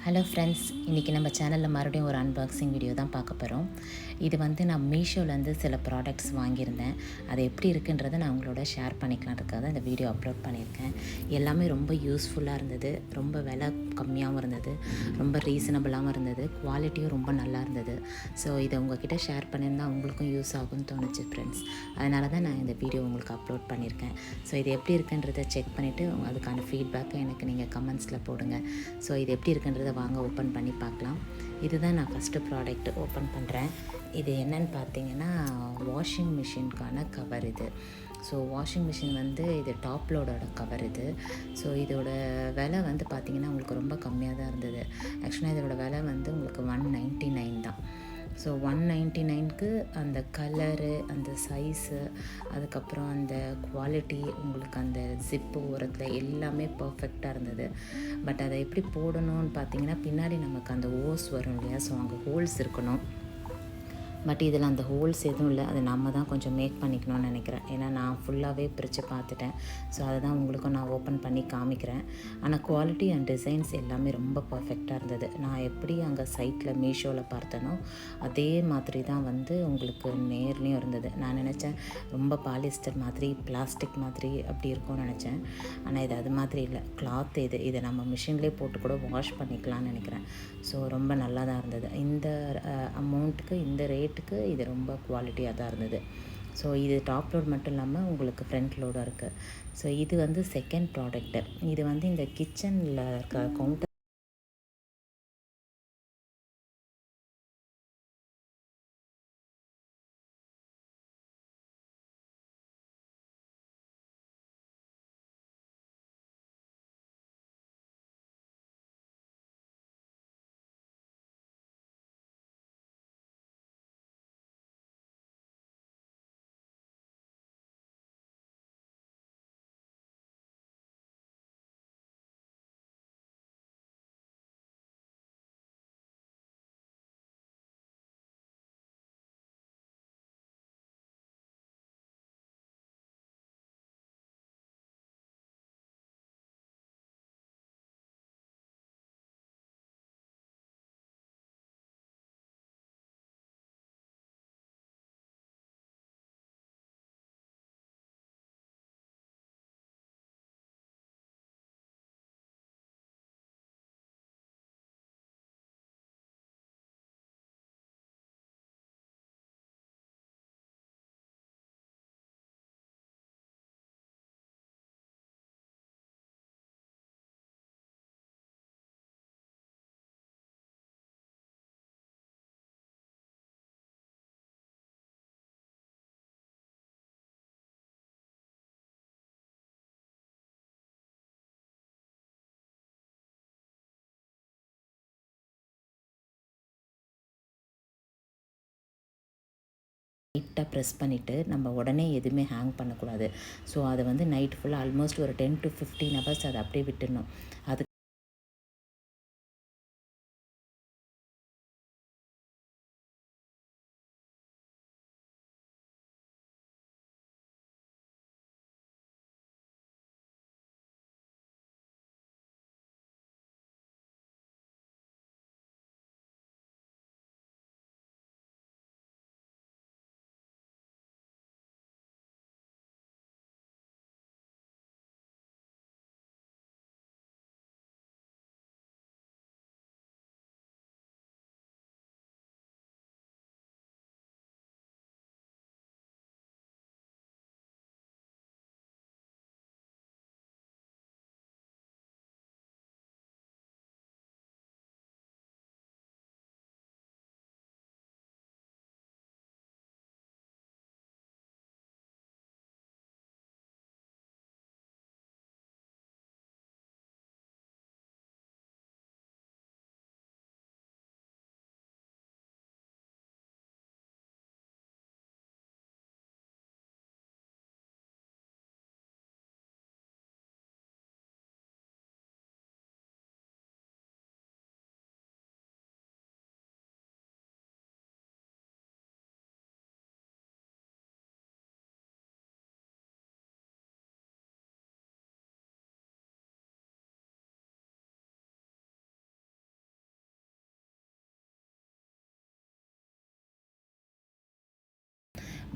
Hello friends, இன்றைக்கி நம்ம சேனலில் மறுபடியும் ஒரு அன்பாக்சிங் வீடியோ தான் பார்க்க போகிறோம். இது வந்து நான் மீஷோலேருந்து சில ப்ராடக்ட்ஸ் வாங்கியிருந்தேன். அது எப்படி இருக்குன்றதை நான் உங்களோட ஷேர் பண்ணிக்கலான்றதுக்காக தான் இந்த வீடியோ அப்லோட் பண்ணியிருக்கேன். எல்லாமே ரொம்ப யூஸ்ஃபுல்லாக இருந்தது, ரொம்ப விலை கம்மியாகவும் இருந்தது, ரொம்ப ரீசனபிளாகவும் இருந்தது, குவாலிட்டியும் ரொம்ப நல்லா இருந்தது. ஸோ இதை உங்ககிட்ட ஷேர் பண்ணியிருந்தால் உங்களுக்கும் யூஸ் ஆகும்னு தோணுச்சு ஃப்ரெண்ட்ஸ். அதனால தான் நான் இந்த வீடியோ உங்களுக்கு அப்லோட் பண்ணியிருக்கேன். ஸோ இது எப்படி இருக்குன்றதை செக் பண்ணிவிட்டு அதுக்கான ஃபீட்பேக்கை எனக்கு நீங்கள் கமெண்ட்ஸில் போடுங்க. ஸோ இது எப்படி இருக்குன்றதை வாங்க ஓப்பன் பண்ணி பார்க்கலாம். இதுதான் நான் ஃபஸ்ட்டு ப்ராடக்ட் ஓப்பன் பண்ணுறேன். இது என்னன்னு பார்த்தீங்கன்னா, வாஷிங் மிஷினுக்கான கவர் இது. ஸோ வாஷிங் மிஷின் வந்து இது டாப் லோடோட கவர் இது. ஸோ இதோட விலை வந்து பார்த்திங்கன்னா உங்களுக்கு ரொம்ப கம்மியாக தான் இருந்தது. ஆக்சுவலாக இதோட விலை வந்து உங்களுக்கு 199 தான். ஸோ 199க்கு அந்த கலரு, அந்த சைஸு, அதுக்கப்புறம் அந்த குவாலிட்டி, உங்களுக்கு அந்த ஜிப்பு ஓரத்தில் எல்லாமே பர்ஃபெக்டாக இருந்தது. பட் அதை எப்படி போடணும்னு பார்த்தீங்கன்னா, பின்னாடி நமக்கு அந்த ஓஸ் வரும் இல்லையா, ஸோ அங்கே ஹோல்ஸ் இருக்கணும். பட் இதில் அந்த ஹோல்ஸ் எதுவும் இல்லை, அது நம்ம தான் கொஞ்சம் மேக் பண்ணிக்கணும்னு நினைக்கிறேன். ஏன்னா நான் ஃபுல்லாகவே பிரித்து பார்த்துட்டேன். ஸோ அதை தான் உங்களுக்கும் நான் ஓப்பன் பண்ணி காமிக்கிறேன். ஆனால் குவாலிட்டி அண்ட் டிசைன்ஸ் எல்லாமே ரொம்ப பர்ஃபெக்டாக இருந்தது. நான் எப்படி அங்கே சைட்டில் மீஷோவில் பார்த்தனோ அதே மாதிரி தான் வந்து உங்களுக்கு நேர்லேயும் இருந்தது. நான் நினச்சேன் ரொம்ப பாலிஸ்டர் மாதிரி, பிளாஸ்டிக் மாதிரி அப்படி இருக்கும்னு நினச்சேன். ஆனால் இது அது மாதிரி இல்லை, கிளாத் இது. இதை நம்ம மிஷின்லேயே போட்டு கூட வாஷ் பண்ணிக்கலாம்னு நினைக்கிறேன். ஸோ ரொம்ப நல்லா தான் இருந்தது. இந்த அமௌண்ட்டுக்கு, இந்த ரேட்டுக்கு இது ரொம்ப குவாலிட்டியாக தான் இருந்தது. ஸோ இது டாப் லோட் மட்டும் இல்லாமல் உங்களுக்கு ஃப்ரண்ட் லோடும் இருக்குது. ஸோ இது வந்து செகண்ட் ப்ராடக்ட்டு. இது வந்து இந்த கிச்சனில் இருக்க கவுண்டர் லைட்டாக ப்ரெஸ் பண்ணிவிட்டு நம்ம உடனே எதுவுமே ஹேங் பண்ணக்கூடாது. ஸோ அதை வந்து நைட் ஃபுல்லாக ஆல்மோஸ்ட் ஒரு 10 to 15 ஹவர்ஸ் அதை அப்படியே விட்டுடணும். அது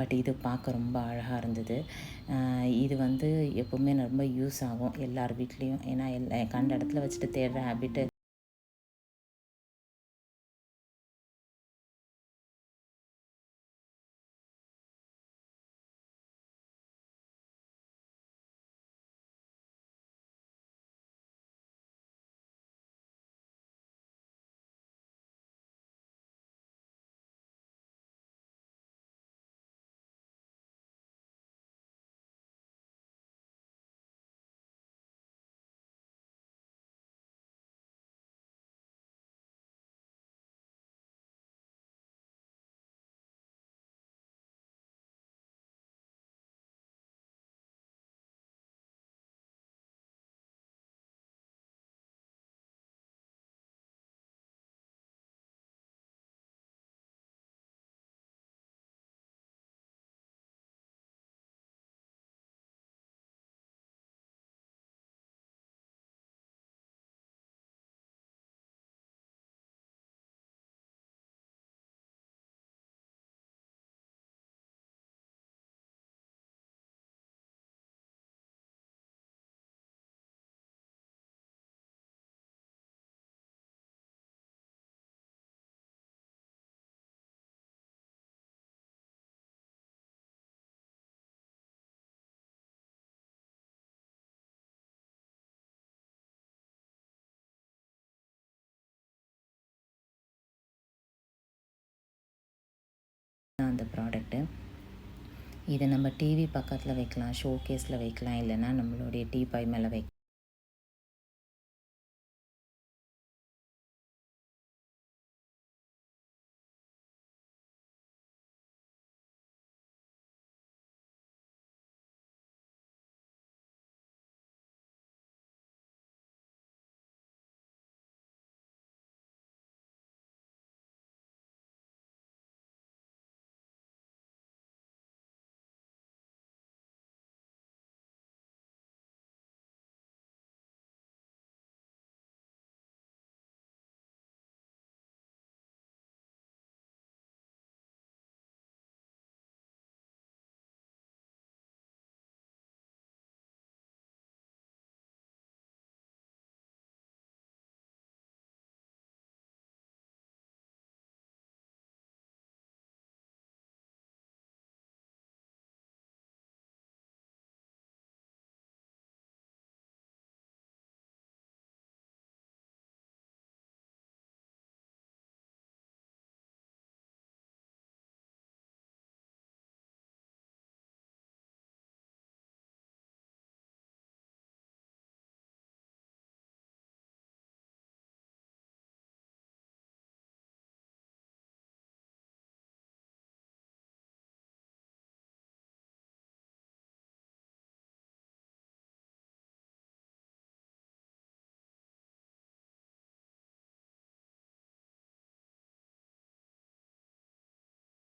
பட் இது பார்க்க ரொம்ப அழகாக இருந்தது. இது வந்து எப்போவுமே ரொம்ப யூஸ் ஆகும் எல்லார் வீட்லேயும். ஏன்னா கண்ட இடத்துல வச்சுட்டு தேடுற ஹேபிட்டு அந்த ப்ராடக்ட்டு. இதை நம்ம டிவி பக்கத்தில் வைக்கலாம், ஷோ கேஸில் வைக்கலாம், இல்லைன்னா நம்மளுடைய டீபாய் மேலே வைக்கலாம்.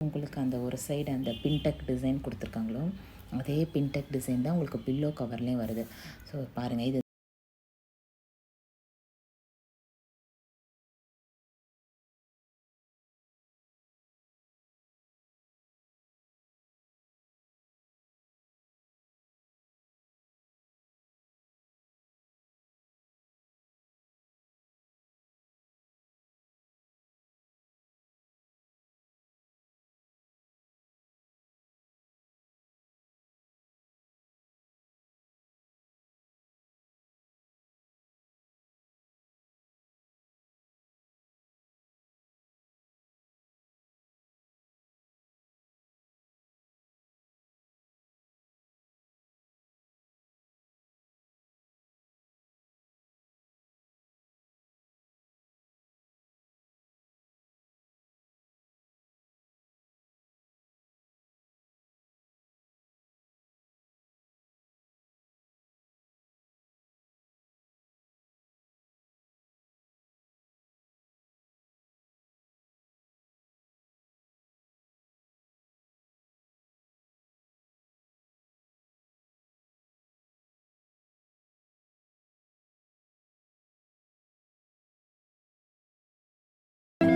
உங்களுக்கு அந்த ஒரு சைடு அந்த பின்டெக் டிசைன் கொடுத்துருக்காங்களோ, அதே பின்டெக் டிசைன் தான் உங்களுக்கு பில்லோ கவர்லேயும் வருது. ஸோ பாருங்கள், இது